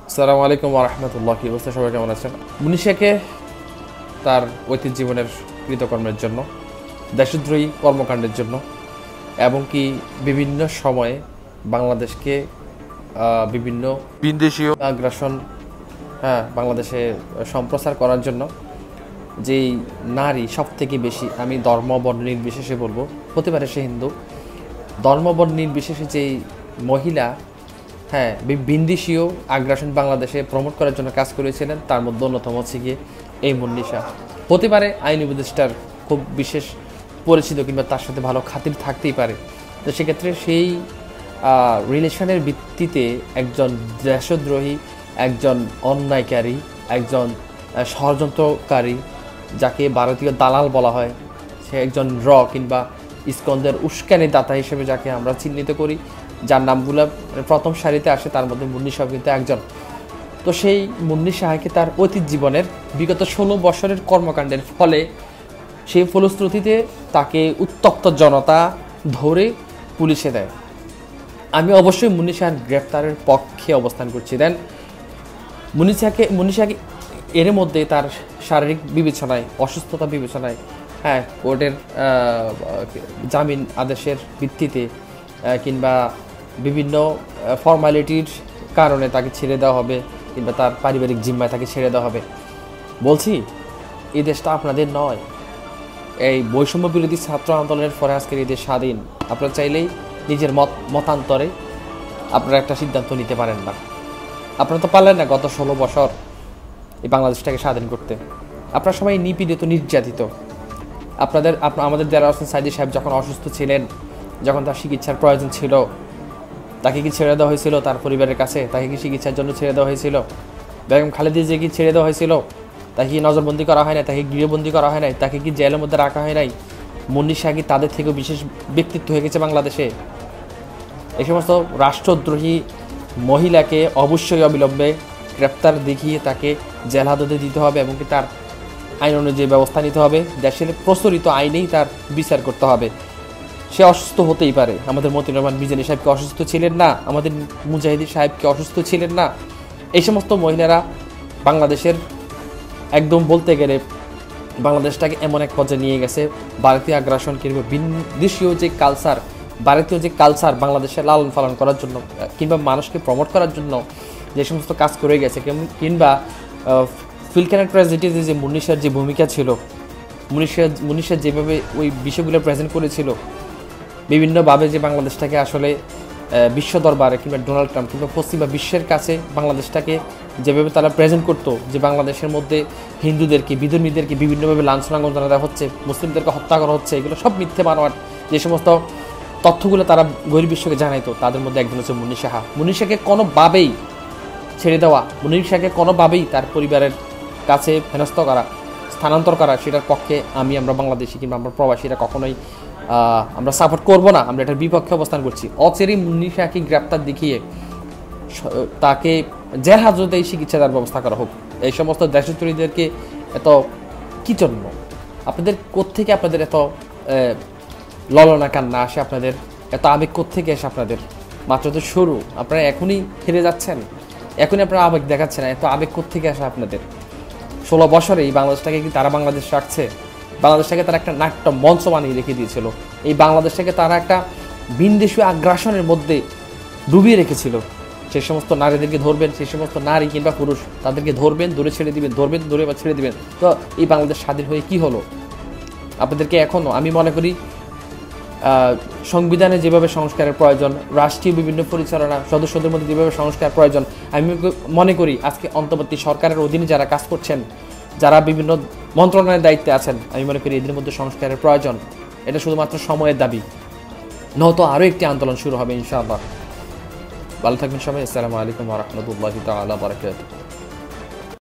আসসালামু আলাইকুম ওয়া রাহমাতুল্লাহি ওয়া বারাকাতুহু। সবাই কেমন আছেন? মুনিশাকে তার ঐতিহ্য জীবনের কৃতকর্মের জন্য, দেশদ্রোহী কর্মকাণ্ডের জন্য এবং কি বিভিন্ন সময়ে বাংলাদেশকে বিভিন্ন বিদেশীয় আগ্রাসন বাংলাদেশে সম্প্রচার করার জন্য যেই নারী সব থেকে বেশি, আমি ধর্ম বর্ণ নির্বিশেষে বলবো, হতে পারে সে হিন্দু, ধর্ম বর্ণ নির্বিশেষে যেই মহিলা বিদেশীয় আগ্রাসন বাংলাদেশে প্রমোট করার জন্য কাজ করেছিলেন, তার মধ্যে অন্যতম হচ্ছে গিয়ে এই মুন্নিশা। হতে পারে আইন উপদেষ্টার খুব বিশেষ পরিচিত কিংবা তার সাথে ভালো খাতির থাকতেই পারে। তো সেক্ষেত্রে সেই রিলেশনের ভিত্তিতে একজন দেশদ্রোহী, একজন অন্যায়কারী, একজন ষড়যন্ত্রকারী, যাকে ভারতীয় দালাল বলা হয়, সে একজন কিংবা ইস্কন্দের উস্কানি দাতা হিসেবে যাকে আমরা চিহ্নিত করি, যার নামগুলো প্রথম সারিতে আসে, তার মধ্যে মুন্নি শাহ কিন্তু একজন। তো সেই মুন্নি শাহকে তার অতীত জীবনের বিগত 16 বছরের কর্মকাণ্ডের ফলে সেই ফলশ্রুতিতে তাকে উত্তপ্ত জনতা ধরে পুলিশে দেয়। আমি অবশ্যই মুন্নি শাহর গ্রেফতারের পক্ষে অবস্থান করছি। দেন মুন্নি শাহকে এর মধ্যে তার শারীরিক বিবেচনায়, অসুস্থতা বিবেচনায়, কোর্টের জামিন আদেশের ভিত্তিতে কিংবা বিভিন্ন ফর্মালিটির কারণে তাকে ছেড়ে দেওয়া হবে, কিংবা তার পারিবারিক জিম্মায় তাকে ছেড়ে দেওয়া হবে। বলছি, এই দেশটা আপনাদের নয়। এই বৈষম্য বিরোধী ছাত্র আন্দোলনের পরে আজকের এই দেশ স্বাধীন। আপনারা চাইলেই নিজের মতান্তরে আপনারা একটা সিদ্ধান্ত নিতে পারেন না। আপনারা তো পারলেন না গত 16 বছর এই বাংলাদেশটাকে স্বাধীন করতে। আপনারা সবাই নিপীড়িত, নির্যাতিত। আমাদের দেলোয়ার হোসেন সাঈদী সাহেব যখন অসুস্থ ছিলেন, যখন তার চিকিৎসার প্রয়োজন ছিল, তাকে কি ছেড়ে দেওয়া হয়েছিল তার পরিবারের কাছে? তাকে কি চিকিৎসার জন্য ছেড়ে দেওয়া হয়েছিল? বেগম খালেদা জিয়াকে কি ছেড়ে দেওয়া হয়েছিল? তাকে কি নজরবন্দি করা হয় নাই? তাকে গৃহবন্দী করা হয় নাই? তাকে কি জেলের মধ্যে রাখা হয় নাই? মুন্নি শাহ কি তাদের থেকেও বিশেষ ব্যক্তিত্ব হয়ে গেছে বাংলাদেশে? এই সমস্ত রাষ্ট্রদ্রোহী মহিলাকে অবশ্যই অবিলম্বে গ্রেপ্তার দেখিয়ে তাকে জেল হাজতে দিতে হবে এবং কি তার আইন অনুযায়ী ব্যবস্থা নিতে হবে। দেশের প্রচলিত আইনেই তার বিচার করতে হবে। সে অসুস্থ হতেই পারে। আমাদের মতিউর রহমান মিজানী সাহেবকে অসুস্থ ছিলেন না? আমাদের মুজাহিদুর সাহেবকে অসুস্থ ছিলেন না? এই সমস্ত মহিলারা বাংলাদেশের একদম বলতে গেলে বাংলাদেশটাকে এমন এক পর্যায়ে নিয়ে গেছে, ভারতীয় আগ্রাসন কিংবা বিদেশীয় যে কালচার, ভারতীয় যে কালচার বাংলাদেশে লালন পালন করার জন্য কিংবা মানুষকে প্রমোট করার জন্য যে সমস্ত কাজ করে গেছে, কিংবা ফিলকানের ট্র্যাজেডিতে যে মুন্নিশার যে ভূমিকা ছিল, মুন্নিশা যেভাবে ওই বিষয়গুলো প্রেজেন্ট করেছিল, বিভিন্নভাবে যে বাংলাদেশটাকে আসলে বিশ্ব দরবারে কিংবা ডোনাল্ড ট্রাম্প কিংবা পশ্চিমা বিশ্বের কাছে বাংলাদেশটাকে যেভাবে তারা প্রেজেন্ট করতো, যে বাংলাদেশের মধ্যে হিন্দুদেরকে, বিধর্মীদেরকে বিভিন্নভাবে লাঞ্ছনা গঞ্জনা দেওয়া হচ্ছে, মুসলিমদেরকে হত্যা করা হচ্ছে, এগুলো সব মিথ্যে বানোয়াট যে সমস্ত তথ্যগুলো তারা গরিব বিশ্বকে জানাইতো, তাদের মধ্যে একজন হচ্ছে মুন্নি শাহ। মুন্নি শাহকে কোনোভাবেই ছেড়ে দেওয়া, মুন্নি শাহকে কোনোভাবেই তার পরিবারের কাছে হেনস্থ করা, স্থানান্তর করা, সেটার পক্ষে আমরা বাংলাদেশি কিংবা আমরা প্রবাসীরা কখনোই আমরা সাপোর্ট করব না। আমরা এটার বিপক্ষে অবস্থান করছি। অচেরি মুন্নি শাহকে গ্রেপ্তার দেখিয়ে তাকে জেল হাজতেই চিকিৎসা দেওয়ার ব্যবস্থা করা হোক। এই সমস্ত দেশদ্রোহীদেরকে এত কি জন্য আপনাদের কোত্থেকে, আপনাদের এত ললনা কান্না আসে, আপনাদের এত আবেগ কোত্থেকে আসে? আপনাদের মাত্র তো শুরু, আপনারা এখনই ফিরে যাচ্ছেন, এখনই আপনারা আবেগ দেখাচ্ছেন। এত আবেগ কোত্থেকে আসে আপনাদের? 16 বছরে এই বাংলাদেশটাকে কি তারা বাংলাদেশ রাখছে? বাংলাদেশটাকে তারা একটা নাট্য মঞ্চ বানিয়ে রেখে দিয়েছিল। এই বাংলাদেশটাকে তারা একটা বিদেশীয় আগ্রাসনের মধ্যে ডুবিয়ে রেখেছিল। সেই সমস্ত নারীদেরকে ধরবেন, সেই সমস্ত নারী কিংবা পুরুষ, তাদেরকে ধরবেন, দূরে ছেড়ে দিবেন, ধরবেন, দূরে বা ছেড়ে দিবেন। তো এই বাংলাদেশ স্বাধীন হয়ে কি হলো? আপনাদেরকে এখনও আমি মনে করি সংবিধানে যেভাবে সংস্কারের প্রয়োজন, রাষ্ট্রীয় বিভিন্ন পরিচালনা সদস্যদের মধ্যে যেভাবে সংস্কার প্রয়োজন, আমি মনে করি আজকে অন্তর্বর্তী সরকারের অধীনে যারা কাজ করছেন, যারা বিভিন্ন মন্ত্রণালয়ের দায়িত্বে আছেন, আমি মনে করি এদের মধ্যে সংস্কারের প্রয়োজন। এটা শুধুমাত্র সময়ের দাবি, নয়তো আরও একটি আন্দোলন শুরু হবে ইনশাআল্লাহ। ভালো থাকবেন সবাই। আসসালামু আলাইকুম ওয়া রাহমাতুল্লাহি তাআলা ওয়া বারাকাতুহু।